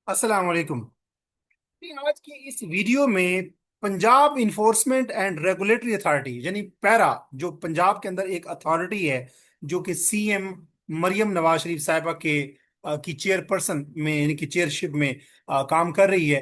अस्सलाम वालेकुम। आज की इस वीडियो में Punjab enforcement and regulatory authority यानी पैरा, जो पंजाब के अंदर एक अथॉरिटी है, जो कि सीएम मरियम नवाज शरीफ साहिबा के की चेयरपर्सन में यानी कि चेयरशिप में काम कर रही है।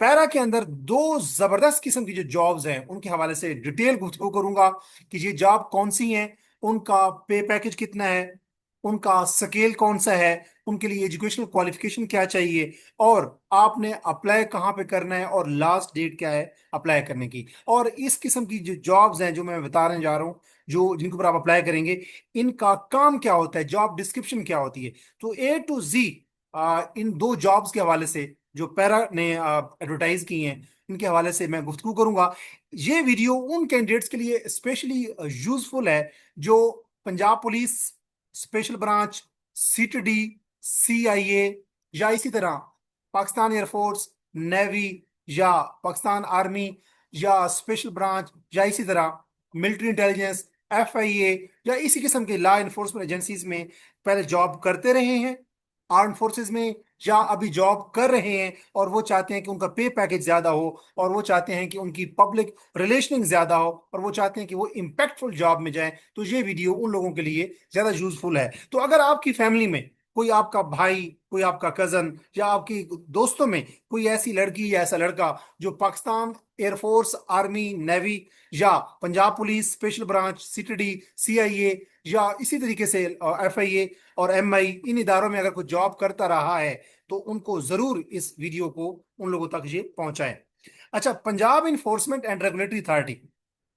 पैरा के अंदर दो जबरदस्त किस्म की जो जॉब्स हैं उनके हवाले से डिटेल गुफ्तगू करूंगा कि ये जॉब कौन सी हैं, उनका पे पैकेज कितना है, उनका स्केल कौन सा है, उनके लिए एजुकेशनल क्वालिफिकेशन क्या चाहिए, और आपने अप्लाई कहाँ पे करना है और लास्ट डेट क्या है अप्लाई करने की। और इस किस्म की जो जॉब्स हैं जो मैं बताने जा रहा हूँ, जो जिनके ऊपर आप अप्लाई करेंगे, इनका काम क्या होता है, जॉब डिस्क्रिप्शन क्या होती है। तो A to Z इन दो जॉब्स के हवाले से जो पैरा ने एडवर्टाइज की हैं, इनके हवाले से मैं गुफ्तगू करूंगा। ये वीडियो उन कैंडिडेट्स के लिए स्पेशली यूजफुल है जो Punjab police special branch, CTD, CIA, या इसी तरह पाकिस्तान एयरफोर्स, नेवी, या पाकिस्तान आर्मी, या स्पेशल ब्रांच, या इसी तरह मिलिट्री इंटेलिजेंस, एफआईए, या इसी किस्म के लॉ इन्फोर्समेंट एजेंसीज में पहले जॉब करते रहे हैं, आर्म फोर्सेस में, या अभी जॉब कर रहे हैं, और वो चाहते हैं कि उनका पे पैकेज ज्यादा हो, और वो चाहते हैं कि उनकी पब्लिक रिलेशनिंग ज्यादा हो, और वो चाहते हैं कि वो इम्पैक्टफुल जॉब में जाएं। तो ये वीडियो उन लोगों के लिए ज्यादा यूजफुल है। तो अगर आपकी फैमिली में कोई आपका भाई, कोई आपका कजन, या आपकी दोस्तों में कोई ऐसी लड़की या ऐसा लड़का जो पाकिस्तान एयरफोर्स, आर्मी, नेवी, या Punjab police special branch, CTD, CIA, या इसी तरीके से एफआईए और एमआई, इन इदारों में अगर कोई जॉब करता रहा है, तो उनको जरूर इस वीडियो को उन लोगों तक ये पहुंचाएं। अच्छा, Punjab enforcement and regulatory authority,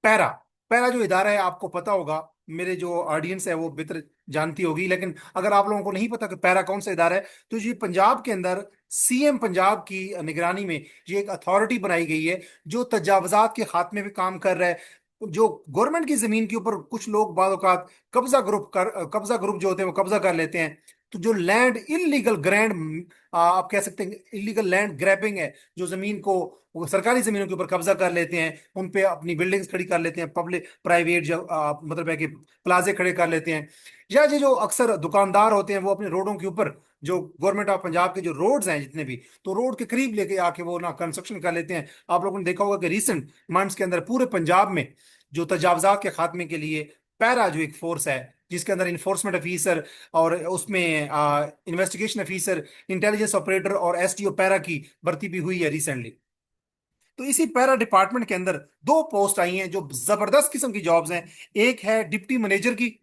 para. Para जो इदारा है आपको पता होगा, मेरे जो ऑडियंस है वो बेहतर जानती होगी, लेकिन अगर आप लोगों को नहीं पता कि पैरा कौन सा इदारा है, तो ये पंजाब के अंदर सीएम पंजाब की निगरानी में ये एक अथॉरिटी बनाई गई है जो तजावजात के खात्मे में काम कर रहा है। जो गवर्नमेंट की जमीन के ऊपर कुछ लोग बाद औकात कब्जा ग्रुप जो होते हैं वो कब्जा कर लेते हैं। तो जो लैंड इलीगल ग्रैंड, आप कह सकते हैं इलीगल लैंड ग्रैबिंग है, जो जमीन को वो सरकारी जमीनों के ऊपर कब्जा कर लेते हैं, उन पे अपनी बिल्डिंग्स खड़ी कर लेते हैं, पब्लिक प्राइवेट जो मतलब है कि प्लाजे खड़े कर लेते हैं, या ये जो अक्सर दुकानदार होते हैं वो अपने रोडों के ऊपर जो गवर्नमेंट ऑफ पंजाब के जो रोड्स हैं जितने भी, तो रोड के करीब लेके आके वो ना कंस्ट्रक्शन कर लेते हैं। आप लोगों ने देखा होगा कि रिसेंट मंथ्स के अंदर पूरे पंजाब में जो तजावजात के खात्मे के लिए पैरा जो एक फोर्स है, जिसके अंदर इन्फोर्समेंट ऑफिसर और उसमें इन्वेस्टिगेशन ऑफिसर, इंटेलिजेंस ऑपरेटर और एसटीओ पैरा की भर्ती भी हुई है रिसेंटली। तो इसी पैरा डिपार्टमेंट के अंदर दो पोस्ट आई हैं जो जबरदस्त किस्म की जॉब्स हैं। एक है डिप्टी मैनेजर की,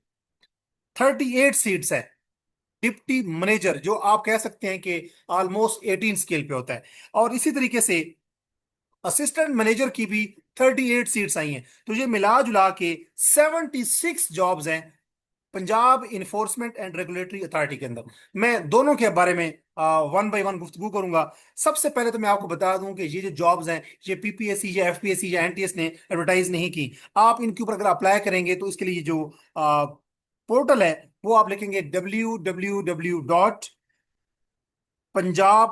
38 सीट्स है। डिप्टी मैनेजर जो आप कह सकते हैं कि ऑलमोस्ट 18 स्केल पे होता है। और इसी तरीके से असिस्टेंट मैनेजर की भी 38 सीट्स आई हैं। तो ये मिला जुला के 76 जॉब्स हैं Punjab enforcement and regulatory authority के अंदर। मैं दोनों के बारे में वन बाय वन गुफ्तगू करूंगा। सबसे पहले तो मैं आपको बता दूं कि ये जो जॉब्स हैं ये पीपीएससी या एफपीएससी या एनटीएस ने एडवर्टाइज नहीं की। आप इनके ऊपर अगर अप्लाई करेंगे तो इसके लिए जो पोर्टल है वो आप लिखेंगे www.punjab.,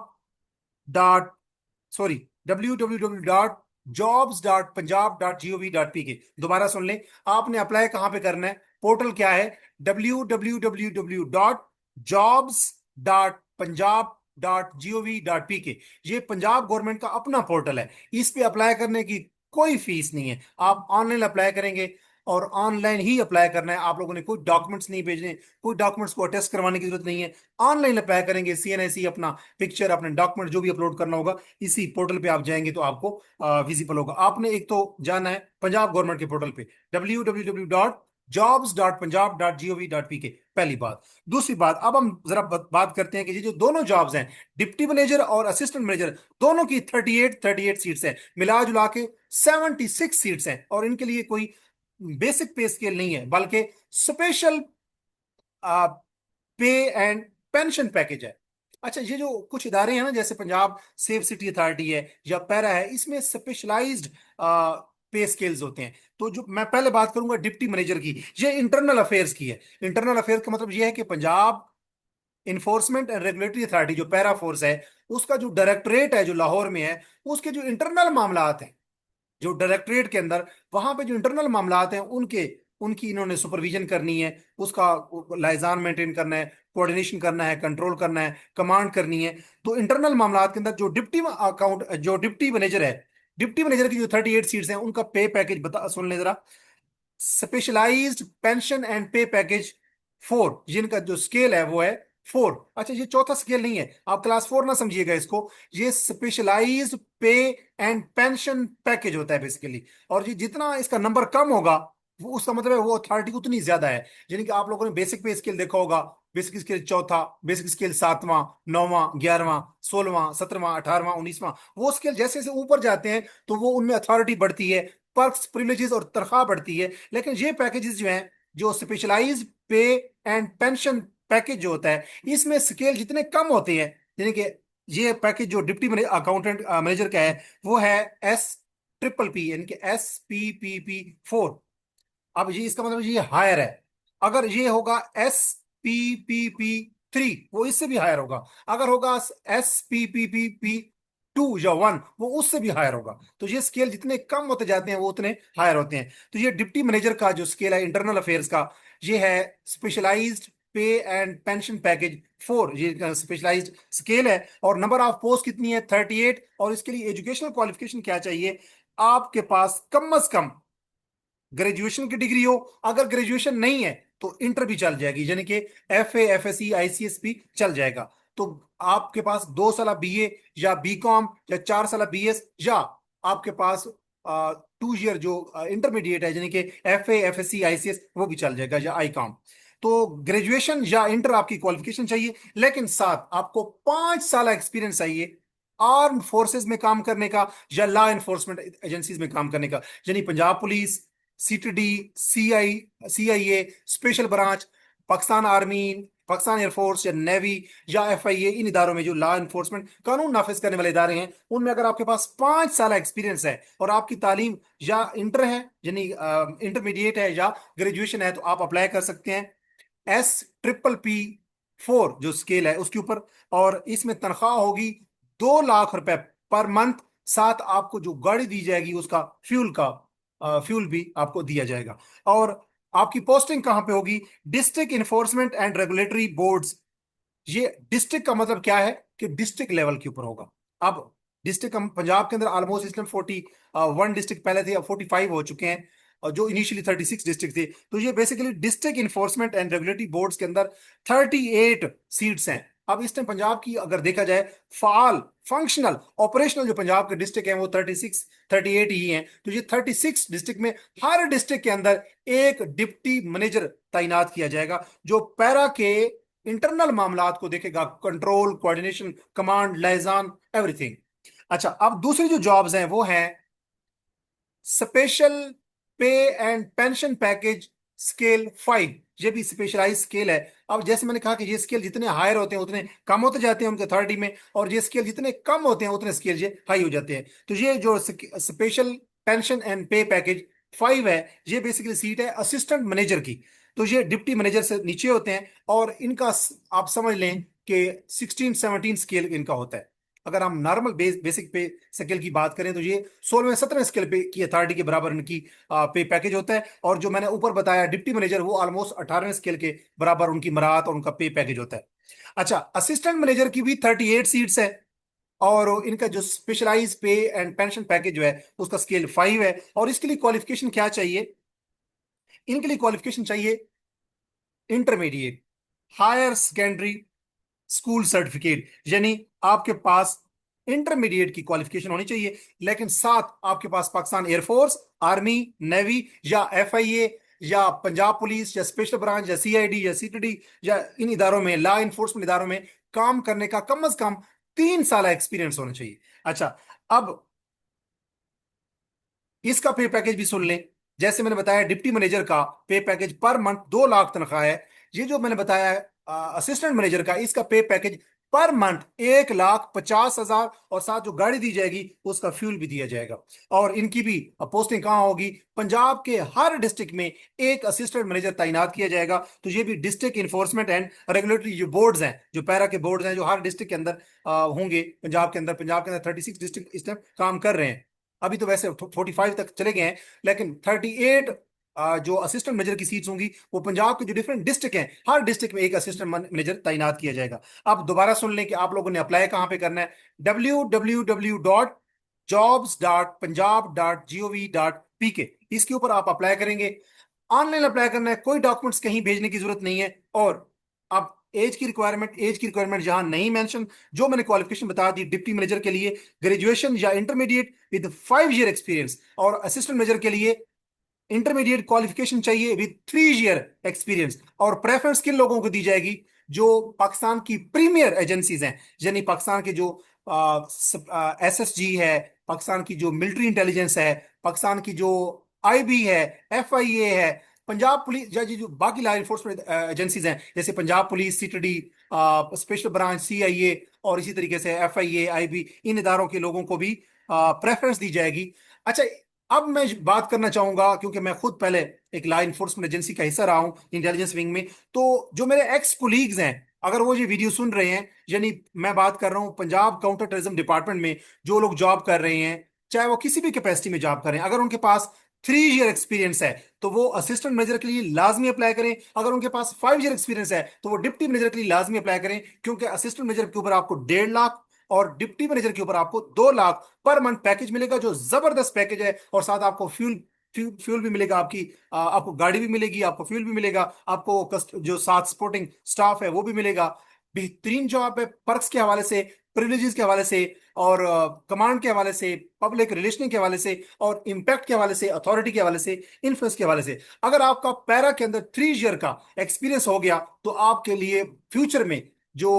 सॉरी, www.jobs.punjab.gov.pk। दोबारा सुन लें, आपने अप्लाई कहां पे करना है, पोर्टल क्या है, www.jobs.punjab.gov.pk। ये पंजाब गवर्नमेंट का अपना पोर्टल है। इस पे अप्लाई करने की कोई फीस नहीं है, आप ऑनलाइन अप्लाई करेंगे, और ऑनलाइन ही अप्लाई करना है। आप लोगों ने कोई डॉक्यूमेंट्स नहीं भेजने, कोई डॉक्यूमेंट्स को अटेस्ट करवाने की जरूरत नहीं है। ऑनलाइन अप्लाई करेंगे, सीएनआईसी अपना पिक्चर, अपने डॉक्यूमेंट जो भी अपलोड करना होगा, इसी पोर्टल पे आप जाएंगे तो आपको विजिबल होगा। आपने एक तो जाना है पंजाब गवर्नमेंट के पोर्टल पे www.jobs.punjab.gov.pk, पहली बात। दूसरी बात, अब हम जरा बात करते हैं कि ये जो दोनों जॉब्स हैं, डिप्टी मैनेजर और असिस्टेंट मैनेजर, दोनों की 38 38 सीट्स हैं, मिला जुला के 76 सीट्स हैं। और इनके लिए कोई बेसिक पे स्केल नहीं है, बल्कि स्पेशल पे एंड पेंशन पैकेज है। अच्छा, ये जो कुछ इदारे हैं ना, जैसे पंजाब सेफ सिटी अथॉरिटी है या पैरा है, इसमें स्पेशलाइज्ड पे स्केल्स होते हैं। तो जो मैं पहले बात करूंगा डिप्टी मैनेजर की, ये इंटरनल अफेयर्स की है। इंटरनल अफेयर्स का मतलब ये है कि Punjab enforcement and regulatory authority जो पैरा फोर्स है, उसका जो डायरेक्टरेट है जो लाहौर में है, उसके जो इंटरनल मामलात हैं, जो डायरेक्टरेट के अंदर वहां पे जो इंटरनल मामलात हैं, उनके उनकी इन्होंने सुपरविजन करनी है, उसका लाइजान मेंटेन करना है, कोऑर्डिनेशन करना है, कंट्रोल करना है, कमांड करनी है। तो इंटरनल मामलात के अंदर जो डिप्टी मैनेजर है, डिप्टी मैनेजर की जो 38 सीट्स हैं उनका पे पैकेज बता सुन ले जरा। स्पेशलाइज्ड पेंशन एंड पे पैकेज 4, जिनका जो स्केल है वो है 4। अच्छा, ये चौथा स्केल नहीं है, आप क्लास 4 ना समझिएगा इसको। ये स्पेशलाइज्ड पे एंड पेंशन पैकेज होता है बेसिकली। और ये जितना इसका नंबर कम होगा, वो उसका मतलब है वो अथॉरिटी उतनी ज्यादा है। यानी कि आप लोगों ने बेसिक पे स्केल देखा होगा, बेसिक स्केल चौथा, बेसिक स्केल सातवां, नौवां, 11वां, 16वां, 17वां, 18वां, 19वां। वो स्केल जैसे जैसे ऊपर जाते हैं तो वो उनमें अथॉरिटी बढ़ती है, पर्क्स, प्रिविलेजेस और तनख्वाह बढ़ती है। लेकिन ये पैकेजेस जो हैं, जो स्पेशलाइज्ड पे एंड पेंशन पैकेज जो होता है, इसमें स्केल जितने कम होते हैं, यानी कि ये पैकेज जो डिप्टी अकाउंटेंट मैनेजर का है वो है SPPP, यानी कि SPPP 4। अब ये इसका मतलब ये हायर है। अगर ये होगा SPPP 3, वो इससे भी हायर होगा। अगर होगा SPPP 2 या 1, वो उससे भी हायर होगा। तो ये स्केल जितने कम होते जाते हैं वो उतने हायर होते हैं। तो ये डिप्टी मैनेजर का जो स्केल है इंटरनल अफेयर्स का, ये है स्पेशलाइज्ड पे एंड पेंशन पैकेज 4। ये स्पेशलाइज्ड स्केल है। और नंबर ऑफ पोस्ट कितनी है? 38। और इसके लिए एजुकेशनल क्वालिफिकेशन क्या चाहिए? आपके पास कम अज कम ग्रेजुएशन की डिग्री हो। अगर ग्रेजुएशन नहीं है तो इंटर भी चल जाएगी, यानी कि FA, FSC, ICS भी चल जाएगा। तो आपके पास 2 साल BA या BCom या 4 साल BS, या आपके पास 2 ईयर जो इंटरमीडिएट है, यानी कि FA, FSC, ICS, वो भी चल जाएगा, या ICOM। तो ग्रेजुएशन या इंटर आपकी क्वालिफिकेशन चाहिए, लेकिन साथ आपको 5 साल एक्सपीरियंस चाहिए आर्म फोर्सेस में काम करने का या लॉ एनफोर्समेंट एजेंसीज में काम करने का। यानी Punjab police, CTD, CIA, special branch, Pakistan army, Pakistan air force या नेवी, या FIA, इन इदारों में जो लॉ एनफोर्समेंट कानून नाफिज करने वाले इदारे हैं, उनमें अगर आपके पास 5 साल एक्सपीरियंस है और आपकी तालीम या इंटर है, यानी इंटरमीडिएट है, या ग्रेजुएशन है, तो आप अप्लाई कर सकते हैं SPPP 4 जो स्केल है उसके ऊपर। और इसमें तनख्वाह होगी 2 लाख रुपए पर मंथ। साथ आपको जो गाड़ी दी जाएगी उसका फ्यूल भी आपको दिया जाएगा। और आपकी पोस्टिंग कहां पे होगी? District enforcement and regulatory boards. ये डिस्ट्रिक्ट का मतलब क्या है कि डिस्ट्रिक्ट लेवल के ऊपर होगा। अब डिस्ट्रिक्ट हम पंजाब के अंदर ऑलमोस्ट इस टाइम 41 डिस्ट्रिक्ट पहले थे, अब 45 हो चुके हैं, और जो इनिशियली 36 डिस्ट्रिक्ट थे। तो ये basically district enforcement and regulatory boards के अंदर 38 सीट्स हैं। अब इस टाइम पंजाब की अगर देखा जाए, फाल, फंक्शनल, ऑपरेशनल जो पंजाब के डिस्ट्रिक्ट हैं वो 38 ही हैं। तो ये 36 डिस्ट्रिक्ट में हर डिस्ट्रिक्ट के अंदर एक डिप्टी मैनेजर तैनात किया जाएगा, जो पैरा के इंटरनल मामलात को देखेगा, कंट्रोल, कोऑर्डिनेशन, कमांड, लाइजान, एवरीथिंग। अच्छा, अब दूसरी जो जॉब्स हैं वो हैं स्पेशल पे एंड पेंशन पैकेज स्केल 5। ये भी स्पेशलाइज स्केल है। अब जैसे मैंने कहा कि ये स्केल जितने हायर होते हैं उतने कम होते जाते हैं उनके अथॉरिटी में, और ये स्केल जितने कम होते हैं उतने स्केल ये हाई हो जाते हैं। तो ये जो स्पेशल पेंशन एंड पे पैकेज 5 है, ये बेसिकली सीट है असिस्टेंट मैनेजर की। तो ये डिप्टी मैनेजर से नीचे होते हैं, और इनका आप समझ लें कि 16-17 स्केल इनका होता है। अगर हम नॉर्मल बेसिक पे स्केल की बात करें तो ये 16वें 17वें स्केल पे की अथॉरिटी के बराबर इनकी पे पैकेज होता है। और जो मैंने ऊपर बताया डिप्टी मैनेजर, वो ऑलमोस्ट 18वें स्केल के बराबर उनकी मराहत और उनका पे पैकेज होता है। अच्छा, असिस्टेंट मैनेजर की भी 38 सीट्स है, और इनका जो स्पेशलाइज पे एंड पेंशन पैकेज जो है उसका स्केल 5 है। और इसके लिए क्वालिफिकेशन क्या चाहिए? इनके लिए क्वालिफिकेशन चाहिए intermediate, higher secondary school certificate, यानी आपके पास इंटरमीडिएट की क्वालिफिकेशन होनी चाहिए। लेकिन साथ आपके पास पाकिस्तान एयरफोर्स, आर्मी, नेवी, या FIA, या पंजाब पुलिस, या स्पेशल ब्रांच, या CID, या CTD, या इन इदारों में, लॉ इन्फोर्समेंट इदारों में काम करने का कम अज कम 3 साल एक्सपीरियंस होना चाहिए। अच्छा, अब इसका पे पैकेज भी सुन लें। जैसे मैंने बताया डिप्टी मैनेजर का पे पैकेज पर मंथ 2 लाख तनख्वाह है। ये जो मैंने बताया असिस्टेंट मैनेजर का, इसका पे पैकेज पर मंथ 1,50,000, और साथ जो गाड़ी दी जाएगी उसका फ्यूल भी दिया जाएगा। और इनकी भी पोस्टिंग कहाँ होगी? पंजाब के हर डिस्ट्रिक्ट में एक असिस्टेंट मैनेजर तैनात किया जाएगा। तो ये भी डिस्ट्रिक्ट इन्फोर्समेंट एंड रेगुलेटरी जो बोर्ड्स हैं, जो पैरा के बोर्ड्स हैं, जो हर डिस्ट्रिक्ट के अंदर होंगे पंजाब के अंदर 36 डिस्ट्रिक्ट इस टाइम काम कर रहे हैं। अभी तो वैसे 45 तक चले गए हैं, लेकिन 38 जो असिस्टेंट मैनेजर की सीट्स होंगी वो पंजाब के जो डिफरेंट डिस्ट्रिक्ट हैं, हर डिस्ट्रिक्ट में एक असिस्टेंट मैनेजर तैनात किया जाएगा। अब दोबारा सुन लें कि आप लोगों ने अप्लाई कहाँ पे करना है। www.jobs.punjab.gov.pk, इसके ऊपर आप अप्लाई करेंगे। ऑनलाइन अप्लाई करना है, कोई डॉक्यूमेंट्स कहीं भेजने की जरूरत नहीं है। और अब एज की रिक्वायरमेंट जहां नहीं मेंशन, जो मैंने क्वालिफिकेशन बता दी डिप्टी मैनेजर के लिए ग्रेजुएशन या इंटरमीडिएट विद 5 ईयर एक्सपीरियंस, और असिस्टेंट मैनेजर के लिए इंटरमीडिएट क्वालिफिकेशन चाहिए विद 3 ईयर एक्सपीरियंस। और प्रेफरेंस किन लोगों को दी जाएगी? जो पाकिस्तान की प्रीमियर एजेंसीज हैं, यानी पाकिस्तान के जो एसएसजी है, पाकिस्तान की जो मिलिट्री इंटेलिजेंस है, पाकिस्तान की जो आईबी है, एफआईए है, पंजाब पुलिस, या जो बाकी लॉ इन्फोर्समेंट एजेंसीज हैं जैसे Punjab police, CTD, special branch, CIA, और इसी तरीके से एफआईए, आईबी, इन इदारों के लोगों को भी प्रेफरेंस दी जाएगी। अच्छा, अब मैं बात करना चाहूंगा, क्योंकि मैं खुद पहले एक लॉ इन्फोर्समेंट एजेंसी का हिस्सा रहा हूं, इंटेलिजेंस विंग में। तो जो मेरे एक्स कोलीग्स हैं, अगर वो ये वीडियो सुन रहे हैं, यानी मैं बात कर रहा हूं पंजाब काउंटर टेररिज्म डिपार्टमेंट में जो लोग जॉब कर रहे हैं, चाहे वो किसी भी कैपेसिटी में जॉब करें, अगर उनके पास 3 ईयर एक्सपीरियंस है तो वो असिस्टेंट मैनेजर के लिए लाजमी अप्लाई करें। अगर उनके पास 5 ईयर एक्सपीरियंस है तो वो डिप्टी मैनेजर के लिए लाजमी अप्लाई करें, क्योंकि असिस्टेंट मैनेजर के ऊपर आपको 1.5 लाख और डिप्टी मैनेजर के ऊपर आपको 2 लाख पर मंथ पैकेज मिलेगा, जो जबरदस्त पैकेज है। और साथ आपको फ्यूल भी मिलेगा, आपको गाड़ी भी मिलेगी, आपको फ्यूल भी मिलेगा, आपको जो साथ सपोर्टिंग स्टाफ है वो भी मिलेगा। बेहतरीन जॉब है, पर्क्स के हवाले से, प्रिविलेजेस के हवाले से, और कमांड के हवाले से, पब्लिक रिलेशनिंग के हवाले से, और इम्पैक्ट के हवाले से, अथॉरिटी के हवाले से, इन्फ्लुएंस के हवाले से। अगर आपका पैरा के अंदर 3 ईयर का एक्सपीरियंस हो गया तो आपके लिए फ्यूचर में जो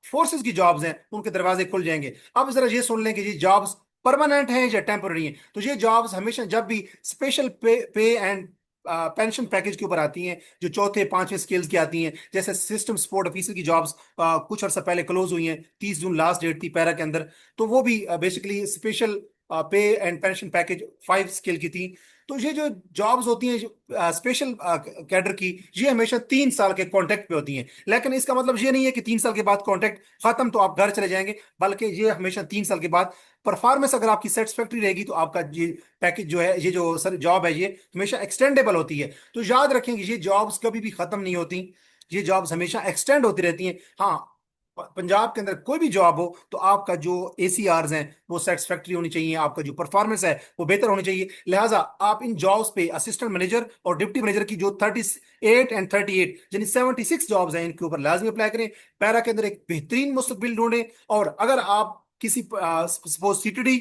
फोर्सेस की जॉब्स हैं उनके दरवाजे खुल जाएंगे। अब जरा ये सुन लें कि ये जॉब्स परमानेंट हैं या टेम्पोररी हैं। तो ये जॉब्स हमेशा जब भी स्पेशल पे एंड पेंशन पैकेज के ऊपर आती हैं, जो चौथे पांचवें स्केल्स की आती हैं, जैसे सिस्टम सपोर्ट ऑफिसर की जॉब्स कुछ अर्सा पहले क्लोज हुई हैं, 30 जून लास्ट डेट थी पैरा के अंदर। तो वो भी बेसिकली स्पेशल पे एंड पेंशन पैकेज 5 स्केल की थी। तो ये जो जॉब्स होती हैं स्पेशल कैडर की, ये हमेशा 3 साल के कॉन्ट्रैक्ट पे होती हैं। लेकिन इसका मतलब ये नहीं है कि 3 साल के बाद कॉन्ट्रैक्ट खत्म तो आप घर चले जाएंगे, बल्कि ये हमेशा 3 साल के बाद परफॉर्मेंस अगर आपकी सेटिस्फैक्ट्री रहेगी तो आपका ये पैकेज जो है, ये जो सर जॉब है, ये हमेशा एक्सटेंडेबल होती है। तो याद रखेंगे ये जॉब्स कभी भी खत्म नहीं होती, ये जॉब्स हमेशा एक्सटेंड होती रहती हैं। हाँ, पंजाब के अंदर कोई भी जॉब हो तो आपका जो एसीआरस हैं वो सेटिस्फैक्ट्री होनी चाहिए, आपका जो परफॉर्मेंस है वो बेहतर होनी चाहिए। लिहाजा आप इन जॉब्स पे असिस्टेंट मैनेजर और डिप्टी मैनेजर की जो 38 यानी 76 जॉब्स हैं, इनके ऊपर लाजमी अप्लाई करें। पैरा के अंदर एक बेहतरीन मुस्तकबिल ढूंढें। और अगर आप किसी suppose CTD,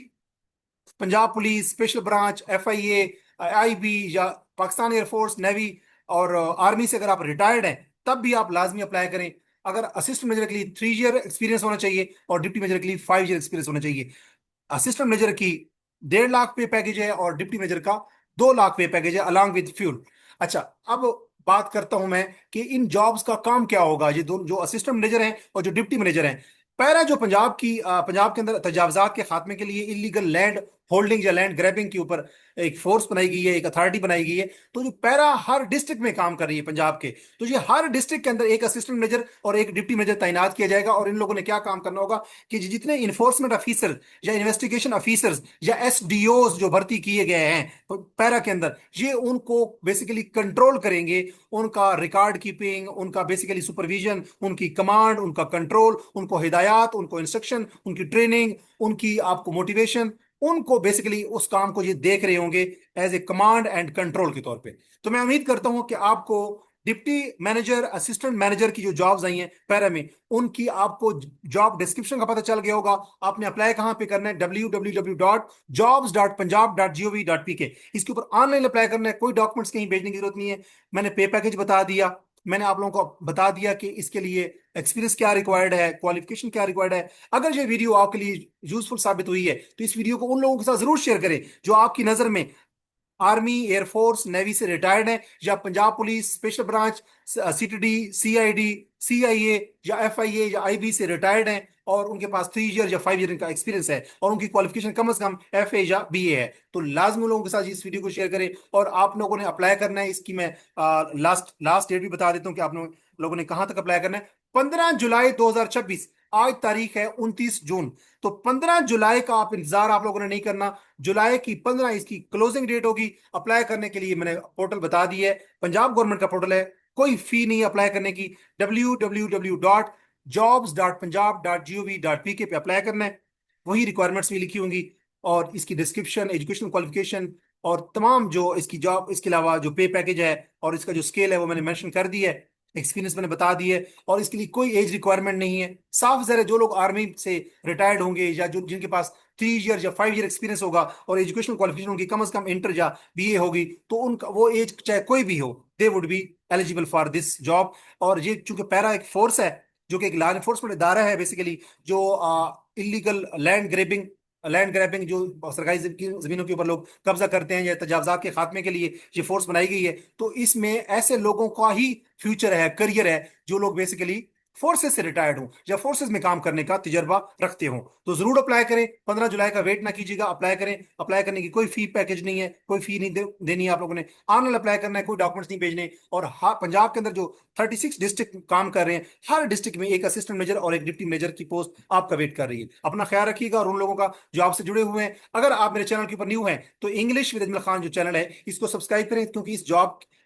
Punjab police, special branch, FIA, IB, या पाकिस्तान एयरफोर्स, नेवी और आर्मी से अगर आप रिटायर्ड हैं तब भी आप लाजमी अप्लाई करें। अगर असिस्टेंट मैनेजर के लिए 3 ईयर एक्सपीरियंस होना चाहिए और डिप्टी मैनेजर के लिए 5 ईयर एक्सपीरियंस होना चाहिए। असिस्टेंट मैनेजर की 1.5 लाख पे पैकेज है और डिप्टी मैनेजर का 2 लाख पे पैकेज है अलॉन्ग विद फ्यूल। अच्छा, अब बात करता हूं मैं कि इन जॉब्स का काम क्या होगा। ये दो जो असिस्टेंट मैनेजर हैं और जो डिप्टी मैनेजर हैं, पैरा जो पंजाब के अंदर तजावजात के खात्मे के लिए, इलीगल लैंड होल्डिंग या लैंड ग्रैबिंग के ऊपर एक फोर्स बनाई गई है, एक अथॉरिटी बनाई गई है। तो जो पैरा हर डिस्ट्रिक्ट में काम कर रही है पंजाब के, तो ये हर डिस्ट्रिक्ट के अंदर एक असिस्टेंट मैनेजर और एक डिप्टी मैनेजर तैनात किया जाएगा। और इन लोगों ने क्या काम करना होगा कि जितने इन्फोर्समेंट ऑफिसर या इन्वेस्टिगेशन ऑफिसर्स या एसडीओज जो भर्ती किए गए हैं पैरा के अंदर, ये उनको बेसिकली कंट्रोल करेंगे। उनका रिकॉर्ड कीपिंग, उनका बेसिकली सुपरविजन, उनकी कमांड, उनका कंट्रोल, उनको हिदायत, उनको इंस्ट्रक्शन, उनकी ट्रेनिंग, उनकी आपको मोटिवेशन, उनको बेसिकली उस काम को ये देख रहे होंगे as a command and control के तौर पे। तो मैं उम्मीद करता हूं कि आपको डिप्टी मैनेजर, असिस्टेंट मैनेजर की जो जॉब्स आई हैं पैरा में, उनकी आपको जॉब डिस्क्रिप्शन का पता चल गया होगा। आपने अप्लाई कहां पे करना है? www.jobs.punjab.gov.pk, इसके ऊपर ऑनलाइन अप्लाई करना है, कोई डॉक्यूमेंट्स कहीं भेजने की जरूरत नहीं है। मैंने पे पैकेज बता दिया, मैंने आप लोगों को बता दिया कि इसके लिए एक्सपीरियंस क्या रिक्वायर्ड है, क्वालिफिकेशन क्या रिक्वायर्ड है। अगर ये वीडियो आपके लिए यूजफुल साबित हुई है तो इस वीडियो को उन लोगों के साथ जरूर शेयर करें जो आपकी नजर में आर्मी, एयरफोर्स, नेवी से रिटायर्ड हैं, या Punjab police, special branch, CTD, CID, CIA या एफआईए या आईबी से रिटायर्ड हैं, और उनके पास 3 ईयर या 5 ईयर का एक्सपीरियंस है, और उनकी क्वालिफिकेशन कम से कम एफए या बीए है। तो लाजमी उन लोगों के साथ इस वीडियो को शेयर करें। और आप लोगों ने अप्लाई करना है, इसकी मैं लास्ट लास्ट डेट भी बता देता हूँ कि आप लोगों ने कहाँ तक अप्लाई करना है। 15 जुलाई 2026 आज तारीख है 29 जून। तो 15 जुलाई का आप इंतजार आप लोगों ने नहीं करना। जुलाई की 15 इसकी क्लोजिंग डेट होगी। अप्लाई करने के लिए मैंने पोर्टल बता दी है, पंजाब गवर्नमेंट का पोर्टल है, कोई फी नहीं अप्लाई करने की। www.jobs.punjab.gov.pk पे अप्लाई करना है। वही रिक्वायरमेंट्स भी लिखी होंगी, और इसकी डिस्क्रिप्शन, एजुकेशनल क्वालिफिकेशन, और तमाम जो इसकी जॉब, इसके अलावा जो पे पैकेज है और इसका जो स्केल है वो मैंने मेंशन कर दी है। एक्सपीरियंस मैंने बता दी है, और इसके लिए कोई एज रिक्वायरमेंट नहीं है। साफ ज़रा जो लोग आर्मी से रिटायर्ड होंगे या जो जिनके पास 3 ईयर या 5 ईयर एक्सपीरियंस होगा और एजुकेशनल क्वालिफिकेशन उनकी कम से कम इंटर या बीए होगी, तो उनका वो एज चाहे कोई भी हो, they would be eligible for this job. और ये चूंकि पैरा एक फोर्स है, जो कि एक लॉ एनफोर्समेंट इदारा है बेसिकली, जो इलीगल लैंड ग्रैबिंग जो सरकारी जमीनों के ऊपर लोग कब्जा करते हैं या तजावजात के खात्मे के लिए ये फोर्स बनाई गई है। तो इसमें ऐसे लोगों का ही फ्यूचर है, करियर है, जो लोग बेसिकली फोर्सेस से रिटायर्ड हों या फोर्सेस में काम करने का तजर्बा रखते हों। तो जरूर अप्लाई करें, 15 जुलाई का वेट ना कीजिएगा, अप्लाई करें। अप्लाई करने की कोई फी पैकेज नहीं है, कोई फी नहीं देनी है आप लोगों ने। ऑनलाइन अप्लाई करना है, कोई डॉक्यूमेंट्स नहीं भेजने। और हाँ, पंजाब के अंदर जो 36 डिस्ट्रिक्ट काम कर रहे हैं, हर डिस्ट्रिक्ट में एक असिस्टेंट मेजर और एक डिप्टी मेजर की पोस्ट आपका वेट कर रही है। अपना ख्याल रखिएगा, और उन लोगों का जो आपसे जुड़े हुए हैं, अगर आप मेरे चैनल के ऊपर न्यू हैं तो इंग्लिश विद अजमल खान जो चैनल है इसको सब्सक्राइब करें, क्योंकि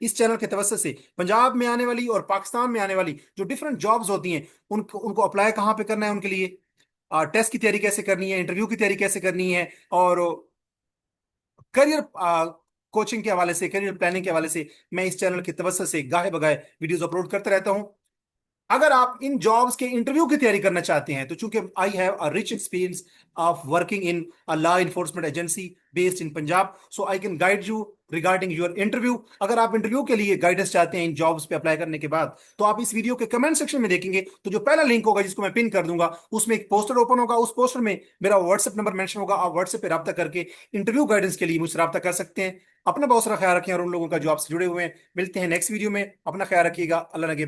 इस चैनल के तवज्जो से पंजाब में आने वाली और पाकिस्तान में आने वाली जो डिफरेंट जॉब्स होती हैं, उनको उनको अप्लाई कहाँ पे करना है, उनके लिए टेस्ट की तैयारी कैसे करनी है, इंटरव्यू की तैयारी कैसे करनी है, और करियर कोचिंग के हवाले से, करियर प्लानिंग के हवाले से मैं इस चैनल की तवज्जो से गाहे बगाए वीडियोस अपलोड करता रहता हूं। अगर आप इन जॉब्स के इंटरव्यू की तैयारी करना चाहते हैं, तो चूंकि I have a rich experience of working in a law enforcement agency based in Punjab, so I can guide you regarding your interview. अगर आप इंटरव्यू के लिए गाइडेंस चाहते हैं इन जॉब्स पे अप्लाई करने के बाद, तो आप इस वीडियो के कमेंट सेक्शन में देखेंगे तो जो पहला लिंक होगा जिसको मैं पिन कर दूंगा, उसमें एक पोस्टर ओपन होगा। उस पोस्टर में मेरा व्हाट्सएप नंबर मेंशन होगा। आप व्हाट्सएप पे रब्ता करके इंटरव्यू गाइडेंस के लिए मुझसे रब्ता कर सकते हैं। अपना बहुत सारा ख्याल रखें, और उन लोगों का जो आपसे जुड़े हुए हैं। मिलते हैं नेक्स्ट वीडियो में। अपना ख्याल रखिएगा। अल्लाह नगे।